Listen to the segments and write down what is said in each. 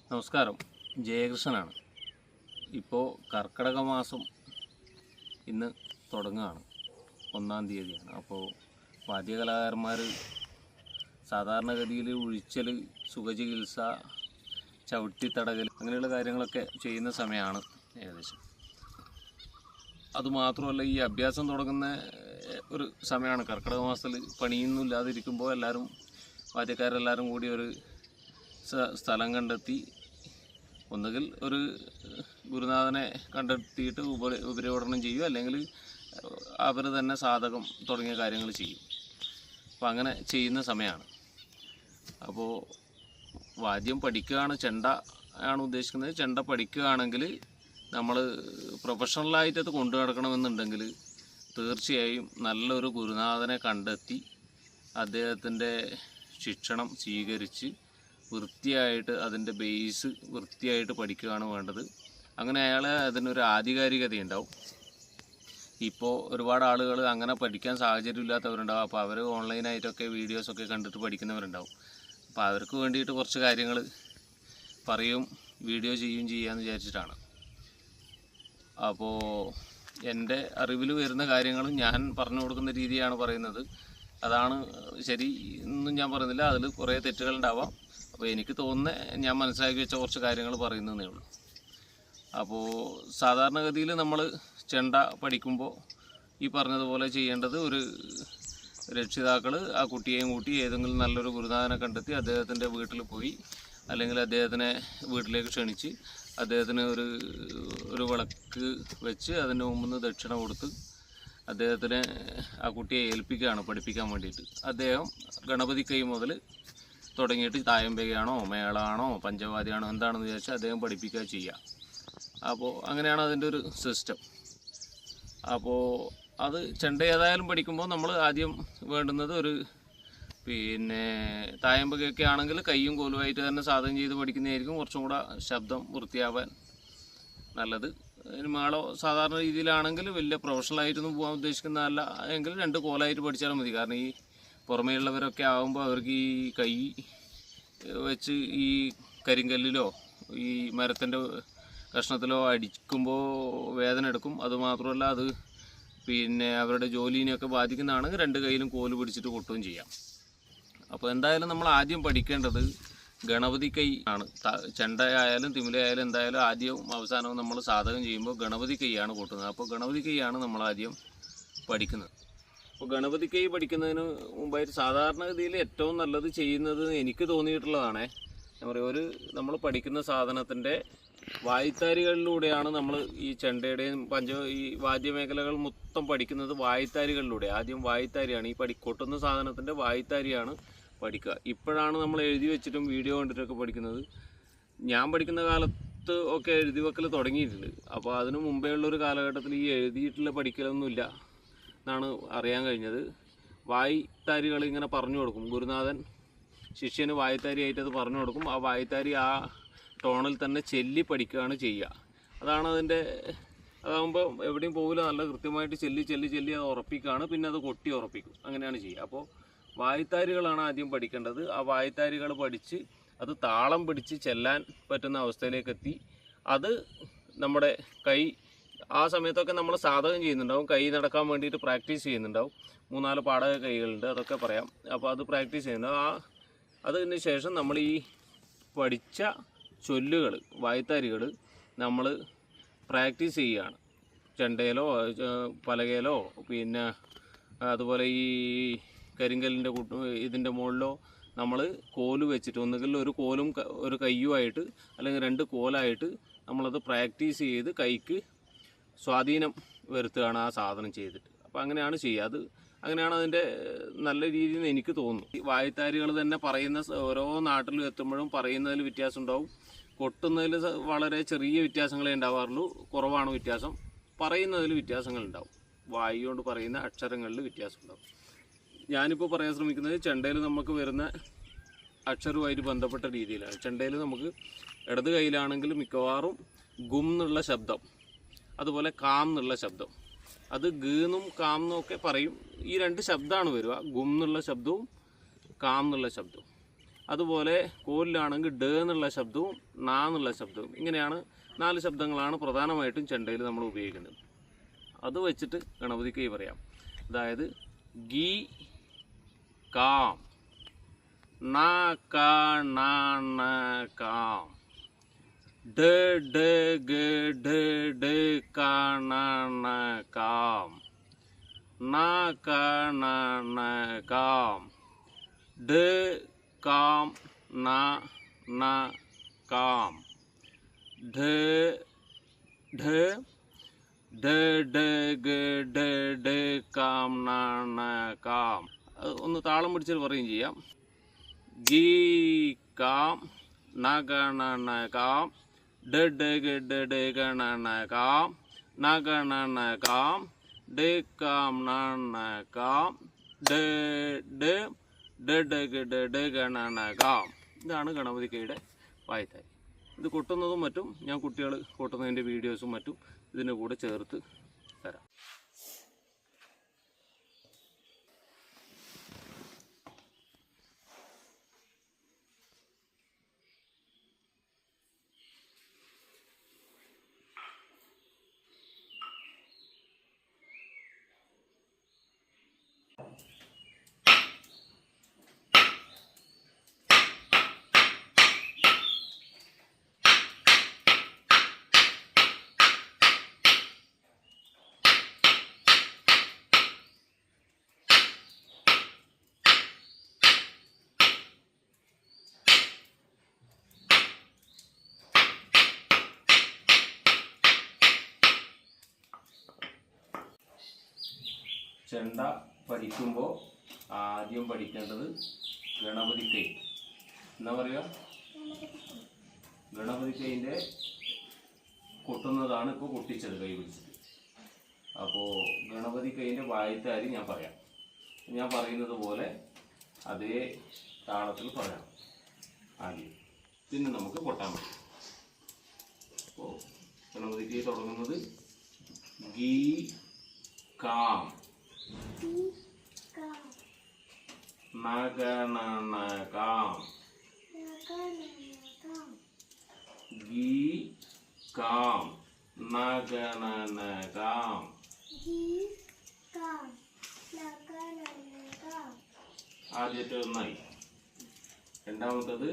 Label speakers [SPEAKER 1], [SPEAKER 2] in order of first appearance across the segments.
[SPEAKER 1] നമസ്കാരം, ജയകൃഷ്ണനാണ്. ഇപ്പോൾ കർക്കിടക മാസം ഇന്ന് തുടങ്ങുകയാണ്, 1-ാം തീയതിയാണ്. അപ്പോൾ വാദ്യകലാകാരന്മാർ സാധാരണഗതിയിൽ ഉഴിച്ചൽ, സുഖചികിത്സ, ചവിട്ടിത്തടകൽ അങ്ങനെയുള്ള കാര്യങ്ങളൊക്കെ ചെയ്യുന്ന സമയമാണ് ഏകദേശം. അതുമാത്രമല്ല, ഈ അഭ്യാസം തുടങ്ങുന്ന ഒരു സമയമാണ് കർക്കിടക മാസത്തിൽ. പണിയൊന്നും ഇല്ലാതിരിക്കുമ്പോൾ വാദ്യക്കാരെല്ലാവരും കൂടി ഒരു സ്ഥലം കണ്ടെത്തി, ഒന്നുകിൽ ഒരു ഗുരുനാഥനെ കണ്ടെത്തിയിട്ട് ഉപരിപഠനം ചെയ്യും, അല്ലെങ്കിൽ അവർ തന്നെ സാധകം തുടങ്ങിയ കാര്യങ്ങൾ ചെയ്യും. അപ്പോൾ അങ്ങനെ ചെയ്യുന്ന സമയമാണ്. അപ്പോൾ വാദ്യം പഠിക്കുകയാണ്, ചെണ്ട ആണ് ഉദ്ദേശിക്കുന്നത്. ചെണ്ട പഠിക്കുകയാണെങ്കിൽ നമ്മൾ പ്രൊഫഷണലായിട്ട് അത് കൊണ്ടു നടക്കണമെന്നുണ്ടെങ്കിൽ തീർച്ചയായും നല്ലൊരു ഗുരുനാഥനെ കണ്ടെത്തി അദ്ദേഹത്തിൻ്റെ ശിക്ഷണം സ്വീകരിച്ച് വൃത്തിയായിട്ട് അതിൻ്റെ ബേസ് വൃത്തിയായിട്ട് പഠിക്കുകയാണ് വേണ്ടത്. അങ്ങനെ അയാളെ അതിനൊരു ആധികാരികതയുണ്ടാവും. ഇപ്പോൾ ഒരുപാട് ആളുകൾ അങ്ങനെ പഠിക്കാൻ സാഹചര്യമില്ലാത്തവരുണ്ടാവും. അപ്പോൾ അവർ ഓൺലൈനായിട്ടൊക്കെ വീഡിയോസൊക്കെ കണ്ടിട്ട് പഠിക്കുന്നവരുണ്ടാവും. അപ്പോൾ അവർക്ക് വേണ്ടിയിട്ട് കുറച്ച് കാര്യങ്ങൾ പറയും, വീഡിയോ ചെയ്യാമെന്ന് വിചാരിച്ചിട്ടാണ്. അപ്പോൾ എൻ്റെ അറിവിൽ വരുന്ന കാര്യങ്ങളും ഞാൻ പറഞ്ഞു കൊടുക്കുന്ന രീതിയാണ് പറയുന്നത്. അതാണ് ശരി എന്നും ഞാൻ പറയുന്നില്ല, അതിൽ കുറേ തെറ്റുകളുണ്ടാവാം. അപ്പോൾ എനിക്ക് തോന്നുന്ന ഞാൻ മനസ്സിലാക്കി വെച്ച കുറച്ച് കാര്യങ്ങൾ പറയുന്നതേ ഉള്ളൂ. അപ്പോൾ സാധാരണഗതിയിൽ നമ്മൾ ചെണ്ട പഠിക്കുമ്പോൾ ഈ പറഞ്ഞതുപോലെ ചെയ്യേണ്ടത്, ഒരു രക്ഷിതാക്കൾ ആ കുട്ടിയെയും കൂട്ടി ഏതെങ്കിലും നല്ലൊരു ഗുരുനാഥനെ കണ്ടെത്തി അദ്ദേഹത്തിൻ്റെ വീട്ടിൽ പോയി, അല്ലെങ്കിൽ അദ്ദേഹത്തിനെ വീട്ടിലേക്ക് ക്ഷണിച്ച് അദ്ദേഹത്തിന് ഒരു വിളക്ക് വെച്ച് അതിൻ്റെ മുമ്പിൽ നിന്ന് ദക്ഷിണ കൊടുത്ത് അദ്ദേഹത്തിനെ ആ കുട്ടിയെ ഏൽപ്പിക്കുകയാണ് പഠിപ്പിക്കാൻ വേണ്ടിയിട്ട്. അദ്ദേഹം ഗണപതി കൈ മുതൽ തുടങ്ങിയിട്ട് തായമ്പകയാണോ, മേളാണോ, പഞ്ചവാദ്യമാണോ എന്താണെന്ന് വിചാരിച്ചാൽ അദ്ദേഹം പഠിപ്പിക്കുക ചെയ്യുക. അപ്പോൾ അങ്ങനെയാണ് അതിൻ്റെ ഒരു സിസ്റ്റം. അപ്പോൾ അത് ചെണ്ട ഏതായാലും പഠിക്കുമ്പോൾ നമ്മൾ ആദ്യം വേണ്ടുന്നത് തായമ്പകയൊക്കെ ആണെങ്കിൽ കൈയും കോലുമായിട്ട് തന്നെ സാധകം ചെയ്ത് പഠിക്കുന്നതായിരിക്കും കുറച്ചും കൂടെ ശബ്ദം വൃത്തിയാവാൻ നല്ലത്. മേളോ സാധാരണ രീതിയിലാണെങ്കിൽ വലിയ പ്രൊഫഷണലായിട്ടൊന്നും പോകാൻ ഉദ്ദേശിക്കുന്നതല്ല എങ്കിൽ 2 കോലായിട്ട് പഠിച്ചാലും മതി. കാരണം ഈ പുറമേയുള്ളവരൊക്കെ ആകുമ്പോൾ അവർക്ക് ഈ കൈ വെച്ച് ഈ കരിങ്കല്ലിലോ ഈ മരത്തിൻ്റെ കഷ്ണത്തിലോ അടിക്കുമ്പോൾ വേദന എടുക്കും. അതുമാത്രമല്ല, അത് അവരുടെ ജോലിനെയൊക്കെ ബാധിക്കുന്നതാണെങ്കിൽ 2 കൈയിലും കോല് പിടിച്ചിട്ട് കൊട്ടുകയും ചെയ്യാം. അപ്പോൾ എന്തായാലും നമ്മൾ ആദ്യം പഠിക്കേണ്ടത് ഗണപതി കൈ ആണ്. ചെണ്ടയായാലും തിമിലയായാലും എന്തായാലും ആദ്യവും അവസാനവും നമ്മൾ സാധകം ചെയ്യുമ്പോൾ ഗണപതി കൈയാണ് കൊട്ടുന്നത്. അപ്പോൾ ഗണപതി കൈയാണ് നമ്മൾ ആദ്യം പഠിക്കുന്നത്. അപ്പോൾ ഗണപതി കൈ പഠിക്കുന്നതിന് മുമ്പായിട്ട് സാധാരണഗതിയിൽ ഏറ്റവും നല്ലത് ചെയ്യുന്നത് എനിക്ക് തോന്നിയിട്ടുള്ളതാണ്, ഞാൻ പറയും, നമ്മൾ പഠിക്കുന്ന സാധനത്തിൻ്റെ വായ്ത്താരികളിലൂടെയാണ് നമ്മൾ ഈ ചെണ്ടയുടെയും ഈ വാദ്യമേഖലകൾ മൊത്തം പഠിക്കുന്നത് വായ്ത്താരികളിലൂടെ. ആദ്യം വായ്ത്താരിയാണ് ഈ കൊട്ടുന്ന സാധനത്തിൻ്റെ വായ്ത്താരിയാണ് പഠിക്കുക. ഇപ്പോഴാണ് നമ്മൾ എഴുതി വെച്ചിട്ടും വീഡിയോ കണ്ടിട്ടൊക്കെ പഠിക്കുന്നത്. ഞാൻ പഠിക്കുന്ന കാലത്ത് ഒക്കെ എഴുതി വെക്കൽ തുടങ്ങിയിട്ടുണ്ട്. അപ്പോൾ അതിനു മുമ്പേ ഉള്ളൊരു കാലഘട്ടത്തിൽ ഈ എഴുതിയിട്ടുള്ള പഠിക്കലൊന്നുമില്ല എന്നാണ് അറിയാൻ കഴിഞ്ഞത്. വായ്ത്താരികൾ ഇങ്ങനെ പറഞ്ഞു കൊടുക്കും, ഗുരുനാഥൻ ശിഷ്യന് വായ്ത്താരിയായിട്ട് അത് പറഞ്ഞു കൊടുക്കും. ആ വായ്ത്താരി ആ ടോണിൽ തന്നെ ചെല്ലി പഠിക്കുകയാണ് ചെയ്യുക. അതാണ് അതാകുമ്പോൾ എവിടെയും പോകില്ല, നല്ല കൃത്യമായിട്ട് ചെല്ലി അത് ഉറപ്പിക്കുകയാണ്, പിന്നെ അത് കൊട്ടി ഉറപ്പിക്കും, അങ്ങനെയാണ് ചെയ്യുക. അപ്പോൾ വായ്ത്താരികളാണ് ആദ്യം പഠിക്കേണ്ടത്. ആ വായ്ത്താരികൾ പഠിച്ച് അത് താളം പിടിച്ച് ചെല്ലാൻ പറ്റുന്ന അവസ്ഥയിലേക്ക് എത്തി. അത് നമ്മുടെ കൈ ആ സമയത്തൊക്കെ നമ്മൾ സാധകം ചെയ്യുന്നുണ്ടാവും, കൈ നടക്കാൻ വേണ്ടിയിട്ട് പ്രാക്ടീസ് ചെയ്യുന്നുണ്ടാവും. 3-4 പാടക കൈകളുണ്ട്, അതൊക്കെ പറയാം. അപ്പോൾ അത് പ്രാക്ടീസ് ചെയ്യുന്നുണ്ടാവും. അതിന് ശേഷം നമ്മൾ ഈ പഠിച്ച ചൊല്ലുകൾ, വായ്ത്താരികൾ നമ്മൾ പ്രാക്ടീസ് ചെയ്യുകയാണ്. ചെണ്ടയിലോ പലകയിലോ അതുപോലെ ഈ കരിങ്കല്ലിൻ്റെ ഇതിൻ്റെ മുകളിലോ നമ്മൾ കോല് വെച്ചിട്ട്, ഒന്നുകിൽ ഒരു കോലും ഒരു കയ്യുമായിട്ട് അല്ലെങ്കിൽ 2 കോലായിട്ട് നമ്മളത് പ്രാക്ടീസ് ചെയ്ത് കൈക്ക് സ്വാധീനം വരുത്തുകയാണ് ആ സാധനം ചെയ്തിട്ട്. അപ്പോൾ അങ്ങനെയാണ് ചെയ്യുക. അങ്ങനെയാണ് അതിൻ്റെ നല്ല രീതിയിൽ നിന്ന് എനിക്ക് തോന്നുന്നു. ഈ വായ്ത്താരികൾ തന്നെ പറയുന്ന ഓരോ നാട്ടിലും എത്തുമ്പോഴും പറയുന്നതിൽ വ്യത്യാസം ഉണ്ടാവും, കൊട്ടുന്നതിൽ വളരെ ചെറിയ വ്യത്യാസങ്ങളേ ഉണ്ടാവാറുള്ളൂ, കുറവാണ് വ്യത്യാസം. പറയുന്നതിൽ വ്യത്യാസങ്ങളുണ്ടാവും, വായു കൊണ്ട് പറയുന്ന അക്ഷരങ്ങളിൽ വ്യത്യാസം ഉണ്ടാവും. ഞാനിപ്പോൾ പറയാൻ ശ്രമിക്കുന്നത് ചെണ്ടയിൽ നമുക്ക് വരുന്ന അക്ഷരവുമായിട്ട് ബന്ധപ്പെട്ട രീതിയിലാണ്. ചെണ്ടയിൽ നമുക്ക് ഇടത് കൈയിലാണെങ്കിൽ മിക്കവാറും ഗും എന്നുള്ള ശബ്ദം, അതുപോലെ കാം എന്നുള്ള ശബ്ദം, അത് ഗീന്നും കാം എന്നൊക്കെ പറയും. ഈ 2 ശബ്ദമാണ് വരിക, ഗും എന്നുള്ള ശബ്ദവും കാം എന്നുള്ള ശബ്ദവും. അതുപോലെ കോലിലാണെങ്കിൽ ഡ എന്നുള്ള ശബ്ദവും നാ എന്നുള്ള ശബ്ദവും. ഇങ്ങനെയാണ് 4 ശബ്ദങ്ങളാണ് പ്രധാനമായിട്ടും ചെണ്ടയിൽ നമ്മൾ ഉപയോഗിക്കുന്നത്. അത് വെച്ചിട്ട് ഗണപതി കൈ പറയാം. അതായത് ഗീ കാം, നാ കാ നാ ന കാം, ഡ ഡ ഗ ഡ ഡ കാ ന ന കാം, നാ കാ ന ന കാം, ഡ കാം നാ ന കാം, ഢ ഢ ഡ ഡ ഗ ഡ ഡ കാം ന ന കാം. ഒന്ന് താളം പിടിച്ചിട്ട് പറയുകയും ചെയ്യാം. ഗീ കാം ന ഗ ന ന കാം, ഡ ഡ ഗ ഡ ഡ ഗ ന ന കാം, ന ഗ ന ന കാം, ഡ കാം ന ന കാം, ഡ ഡ ഡ ഡ ഗ ഡ ഡ ഗ ന ന കാം. ഇതാണ് ഗണപതി കൈയുടെ വായ്ത്താരി. ഇത് കൊട്ടുന്നതും മറ്റും ഞാൻ കുട്ടികൾ കൊട്ടുന്നതിൻ്റെ വീഡിയോസും മറ്റും ഇതിൻ്റെ കൂടെ ചേർത്ത് തരാം. ചെണ്ട പഠിക്കുമ്പോൾ ആദ്യം പഠിക്കേണ്ടത് ഗണപതി കൈ. എന്താ പറയുക? ഗണപതി കൈൻ്റെ കൊട്ടുന്നതാണ് ഇപ്പോൾ കൊട്ടിച്ചത് കൈ പിടിച്ചത്. അപ്പോൾ ഗണപതി കൈൻ്റെ വായ്ത്താരി ഞാൻ പറയാം. ഞാൻ പറയുന്നത് പോലെ അതേ താളത്തിൽ പറയണം ആദ്യം, പിന്നെ നമുക്ക് കൊട്ടാൻ പറ്റും. അപ്പോൾ ഗണപതി കൈ തുടങ്ങുന്നത് ghee calm, na ga na na kam, gi kam, na ga na na kam, ആദ്യത്തെ ഒന്നായി. രണ്ടാമത്തത്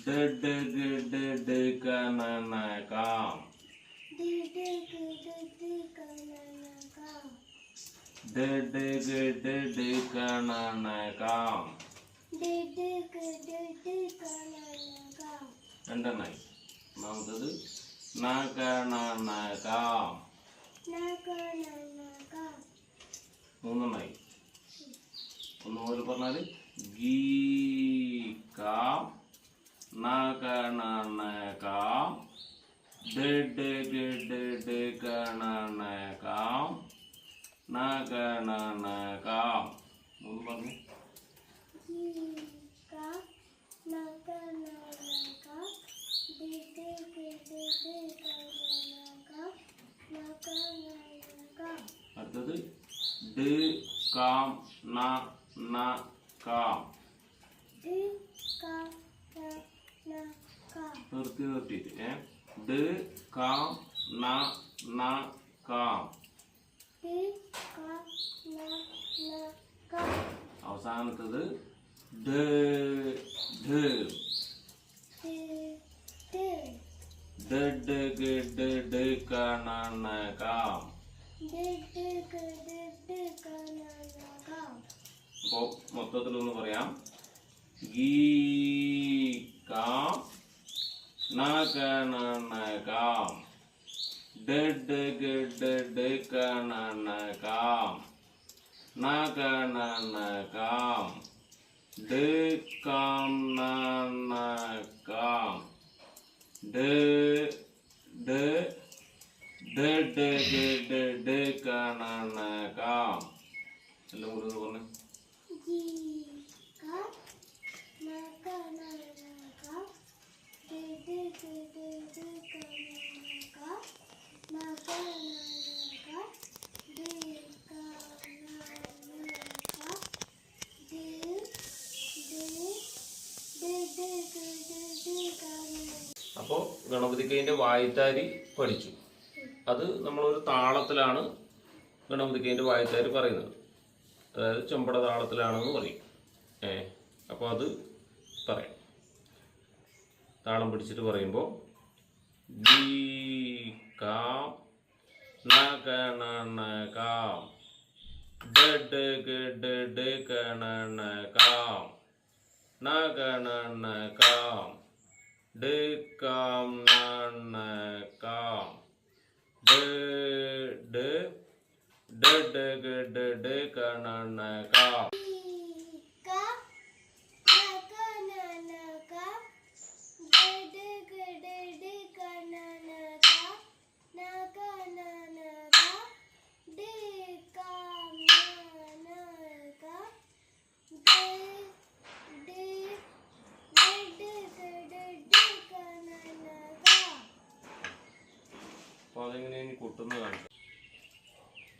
[SPEAKER 1] ഡ ഡ ഗ ഡ ഡ ക ന ന കാം, ഡ ഡ ഗ ഡ ഡ ക ന ന കാം. രണ്ടെണ്ണായി. ഒന്നാമത്തത് ന ക ന ന കാം. മൂന്നെണ്ണായി. ഒന്നുപോലെ പറഞ്ഞാൽ ഗീ കാം, ന ക ന ന കാം, ഡ ഡ ഗ ഡ ഡ ക ന ന കാം, ന ഗ ന ന കാം. മൂന്ന് പറഞ്ഞു. അടുത്തത് ഡ കാം ന ന കാം. നിർത്തിയിട്ട് ഡ കാം ന ന കാം. അവസാനത്തത് ഡ ഢ ഡ ഡ ഗ ഡ ഡ ക ന ന കാം. അപ്പോൾ മൊത്തത്തിലൊന്ന് പറയാം. ഗീ കാം, ന ക ന ന കാം, ഡ ഡ ഗ ഡ ഡ ക ന ന കാം, ന ക ന ന കാം, ഡ കാം ന ന കാം, ഡ ഡ ഡ ഡ ഗ ഡ ഡ ക ന ന കാം. എല്ലാം കൂടി ഒന്ന് പറഞ്ഞു.
[SPEAKER 2] Did
[SPEAKER 1] അപ്പോൾ ഗണപതിക്കൈൻ്റെ വായ്ത്താരി പഠിച്ചു. അത് നമ്മളൊരു താളത്തിലാണ് ഗണപതിക്കൈൻ്റെ വായ്ത്താരി പറയുന്നത്. അതായത് ചെമ്പട താളത്തിലാണെന്ന് പറയും. അപ്പോൾ അത് പറയാം. താളം പിടിച്ചിട്ട് പറയുമ്പോൾ ഗീ കാം നഗണന കാം ഡഡ് ഗഡ് ഗണന കാം നഗണന കാം ഡ കാം നന കാം ഡ ഡഡ് ഗഡ് ഗണന കാം.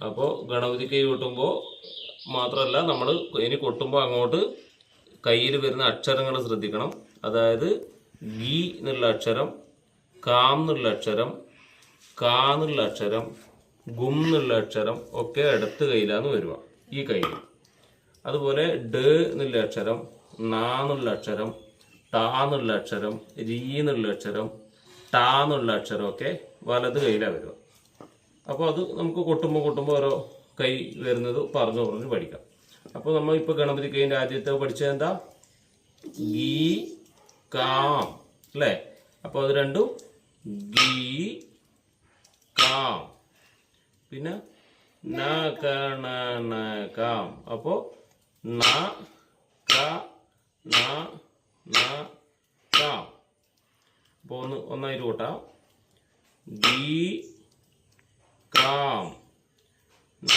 [SPEAKER 1] അപ്പോൾ ഗണപതി കൈ കൊട്ടുമ്പോൾ മാത്രമല്ല, നമ്മൾ ഇനി കൊട്ടുമ്പോൾ അങ്ങോട്ട് കയ്യിൽ വരുന്ന അക്ഷരങ്ങൾ ശ്രദ്ധിക്കണം. അതായത് ഗീ എന്നുള്ള അക്ഷരം, കാം എന്നുള്ള അക്ഷരം, കാ എന്നുള്ള അക്ഷരം, ഗും എന്നുള്ള അക്ഷരം ഒക്കെ ഇടത്ത് കയ്യിലാണ് വരിക ഈ കയ്യിൽ. അതുപോലെ ഡ എന്നുള്ള അക്ഷരം, നാ എന്നുള്ള അക്ഷരം, ടാ എന്നുള്ള അക്ഷരം, രീ എന്നുള്ള അക്ഷരം, ടാ എന്നുള്ള അക്ഷരം ഒക്കെ വലത് കയ്യിലാണ് വരിക. അപ്പോൾ അത് നമുക്ക് കൊട്ടുമ്പോൾ ഓരോ കൈ വരുന്നത് പറഞ്ഞു പഠിക്കാം. അപ്പോൾ നമ്മൾ ഇപ്പോൾ ഗണപതി കൈൻ്റെ ആദ്യത്തെ പഠിച്ചത് എന്താ? ഗീ കാം അല്ലേ? അപ്പോൾ അത് രണ്ടും ഗീ കാം. പിന്നെ ന കണ ന കാം. അപ്പോൾ ന ക ന ന കാം. അപ്പോൾ ഒന്നായിട്ട് കൂട്ടാം. ഗീ കാം ന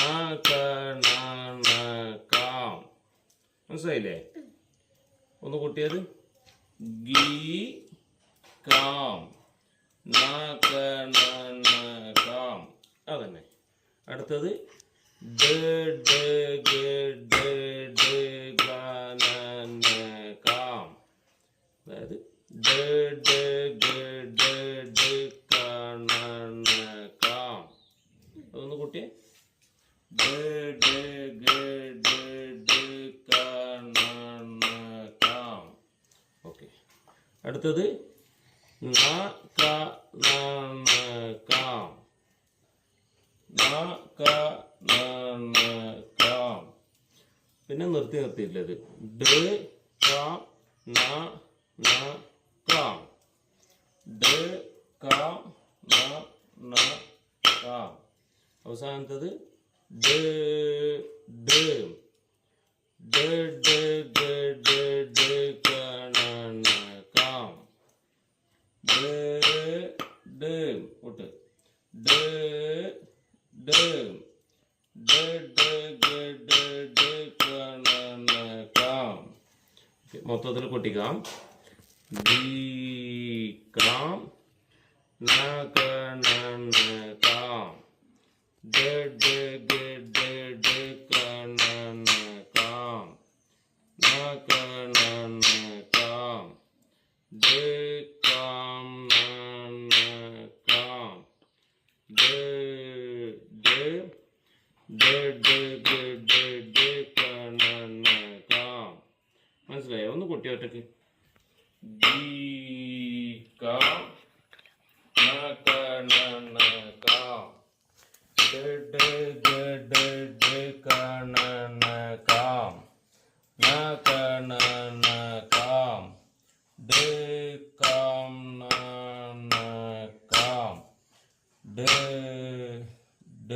[SPEAKER 1] കണ ന കാം. മനസ്സിലായില്ലേ? ഒന്ന് കൂട്ടിയത് ഗീ കാം ന കണ ന കാം. അതന്നെ. അടുത്തത് ഡ ഡ ഗ ഡ ഡ ഗ ന ന കാം. അതായത് ഡ ഡ ഗ ഡ ഡ ക ന ന കാം. അതൊന്ന് കൂട്ടിയേ. ഡ ഡ ഗ ഡ ഡ ക ന ന കാം. ഓക്കെ. അടുത്തത് ന ക ന ന കാം. ന ക ന ന കാം. പിന്നെ നിർത്തിയില്ലത് ഡ ക ന ന കാം. ഡ ക ന ന കാം. അവസാനത്തത് ഡ ഡ ഡ ഡ ഗ ഡ ഡ ക ന ന കാം. ഡ ഡ കൂട്ട് ഡ ഡ ഡ ഡ ഗ ഡ ഡ ക ന ന കാം. മൊത്തത്തിൽ കൊട്ടിക്കാം. ഗീ കാം ന ക ന ന കാം. ഡ ഡ ഗ ഡ ഡ ക ന ന കാം. ന ക ന ന കാം. ഡ കാം ന ന കാം. ഡ ഡ ഡ ഡ ഗ ഡ ഡ ക ന ന കാം. മനസ്സിലായോ? ഒന്ന് കൊട്ടി ഒറ്റക്ക്. ഗീ കാം ന ക ന ന കാം. ഡ ഡ ഗ ഡ ഡ ക ന ന കാം. ന ക ന ന കാം. ഡ കാം ന ന കാം. ഡ ഡ